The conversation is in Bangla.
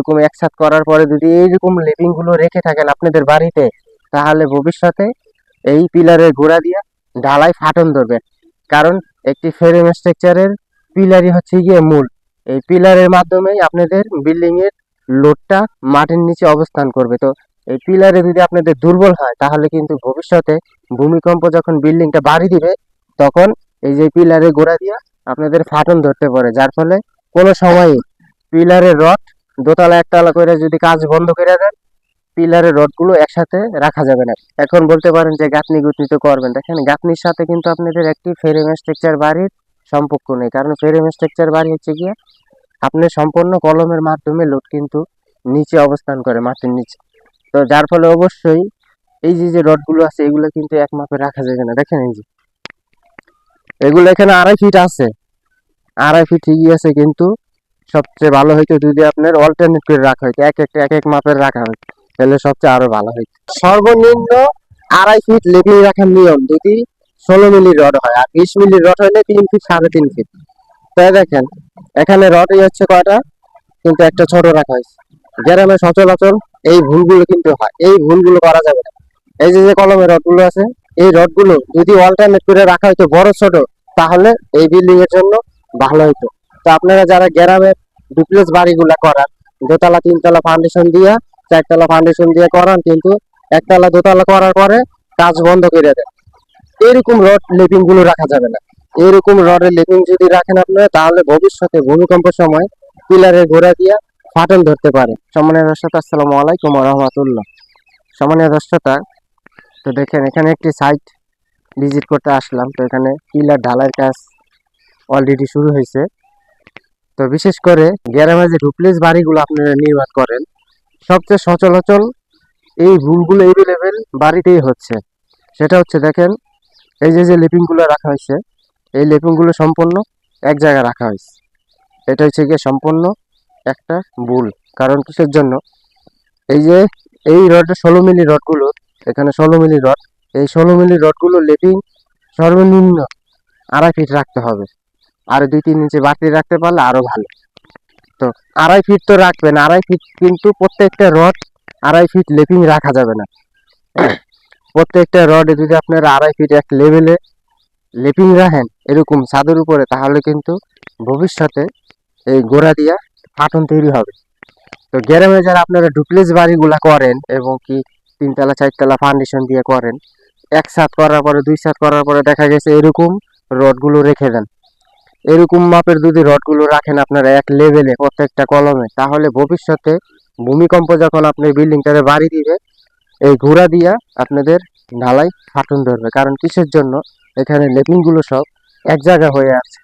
এরকম একসাথে করার পরে যদি এইরকম লেপিং গুলো রেখে থাকেন আপনাদের বাড়িতে, তাহলে ভবিষ্যতে এই পিলারের গোড়া দিয়ে ঢালাই ফাটন ধরবে। কারণ একটি ফ্রেম স্ট্রাকচারের পিলারই হচ্ছে গিয়ে মূল। এই পিলারের মাধ্যমেই আপনাদের বিল্ডিং এর লোডটা মাটির নিচে অবস্থান করবে। তো এই পিলারে যদি আপনাদের দুর্বল হয়, তাহলে কিন্তু ভবিষ্যতে ভূমিকম্প যখন বিল্ডিংটা বাড়ি দিবে, তখন এই যে পিলারের গোড়া দিয়ে আপনাদের ফাটন ধরতে পারে। যার ফলে কোনো সময়ই পিলারের রড দোতলা একতলা করে যদি কাজ বন্ধ করে দেন, পিলারের রড গুলো একসাথে রাখা যাবে না। এখন বলতে পারেন যে গাঁথনি গুঁথনি তো করবেন, দেখেন গাঁথনির সাথে কিন্তু আপনাদের একটি ফ্রেম স্ট্রাকচার বাড়ির সম্পর্ক নেই। কারণ ফ্রেম স্ট্রাকচার বাড়ি হচ্ছে গিয়ে আপনি সম্পূর্ণ কলমের মাধ্যমে লোড কিন্তু নিচে অবস্থান করে মাটির নিচে। তো যার ফলে অবশ্যই এই যে রড গুলো আছে, এগুলো কিন্তু এক মাপে রাখা যাবে না। দেখেন এই যে এগুলো এখানে 2.5 ফিট আছে, 2.5 ফিট ঠিকই আছে, কিন্তু সবচেয়ে ভালো হইতো যদি আপনার অল্টারনেট করে রাখা হইতো, এক এক মাপের রাখা হইতো, তাহলে সবচেয়ে আরো ভালো হইতো। সর্বনিম্ন 2.5 ফিট লেপিং রাখার নিয়ম যদি 16 মিলি রড হয়, আর 20 মিলি রড হলে 3 ফিট 3.5 ফিট। তাই দেখেন এখানে রডই হচ্ছে কয়টা, কিন্তু একটা ছোট রাখা হয়েছে। গ্রামে সচরাচর এই ভুলগুলো কিন্তু হয়, এই ভুলগুলো করা যাবে না। এই যে কলমের রডগুলো আছে, এই রডগুলো যদি অল্টারনেট করে রাখা হইতো বড় ছোট, তাহলে এই বিল্ডিং এর জন্য ভালো হইতো। তো আপনারা যারা গ্রামের ডুপ্লেক্স বাড়িগুলা করান, দোতলা তিনতলা ফাউন্ডেশন দিয়ে 4তলা ফাউন্ডেশন দিয়ে করান, কিন্তু একতলা দোতলা করার পরে কাজ বন্ধ করে দেন, এরকম রড লেপিং গুলো রাখা যাবে না। এরকম রডের লেপিং যদি রাখেন আপনারা, তাহলে ভবিষ্যতে ভূমিকম্পের সময় পিলারের গোড়া দিয়ে ফাটল ধরতে পারে। সম্মানীয় দর্শক, আসসালামু আলাইকুম ওয়া রাহমাতুল্লাহ। সম্মানীয় দর্শক, তো দেখেন এখানে একটি সাইট ভিজিট করতে আসলাম। তো এখানে পিলার ঢালাইয়ের কাজ অলরেডি শুরু হয়েছে। তো বিশেষ করে গ্রামে যে ডুপ্লেক্স বাড়িগুলো আপনারা নির্মাণ করেন, সবচেয়ে সচরাচর এই ভুলগুলো এভেলেবেল বাড়িতেই হচ্ছে। সেটা হচ্ছে দেখেন এই যে লেপিং গুলো রাখা হয়েছে, এই লেপিং গুলো সম্পূর্ণ এক জায়গায় রাখা হয়েছে। এটা হচ্ছে গিয়ে সম্পূর্ণ একটা ভুল। কারণ কিসের জন্য, এই যে এই রড 16 মিলি রডগুলো, এখানে 16 মিলি রড, এই 16 মিলি রডগুলো লেপিং সর্বনিম্ন 2.5 ফিট রাখতে হবে। আর 2-3 ইঞ্চি বাড়তি রাখতে পারলে আরো ভালো। তো 2.5 ফিট তো রাখবেন, 2.5 ফিট, কিন্তু প্রত্যেকটা রড 2.5 ফিট লেপিং রাখা যাবে না। প্রত্যেকটা রডে যদি আপনারা 2.5 ফিট এক লেভেলে লেপিং রাখেন এরকম ছাদের উপরে, তাহলে কিন্তু ভবিষ্যতে এই গোড়া দিয়া ফাটন তৈরি হবে। তো গ্রামে যারা আপনারা ডুপ্লেক্স বাড়িগুলা করেন এবং কি 3তলা 4তলা ফাউন্ডেশন দিয়ে করেন, এক ছাদ করার পরে 2 ছাদ করার পরে দেখা গেছে এরকম রডগুলো রেখে দেন। এরকম মাপের যদি রডগুলো রাখেন আপনারা এক লেভেলে প্রত্যেকটা কলমে, তাহলে ভবিষ্যতে ভূমিকম্প যখন আপনার বিল্ডিংটারে বাড়ি দিবে, এই ঘোড়া দিয়া আপনাদের ঢালাই ফাটন ধরবে। কারণ কিসের জন্য, এখানে লেপিং গুলো সব এক জায়গা হয়ে আছে।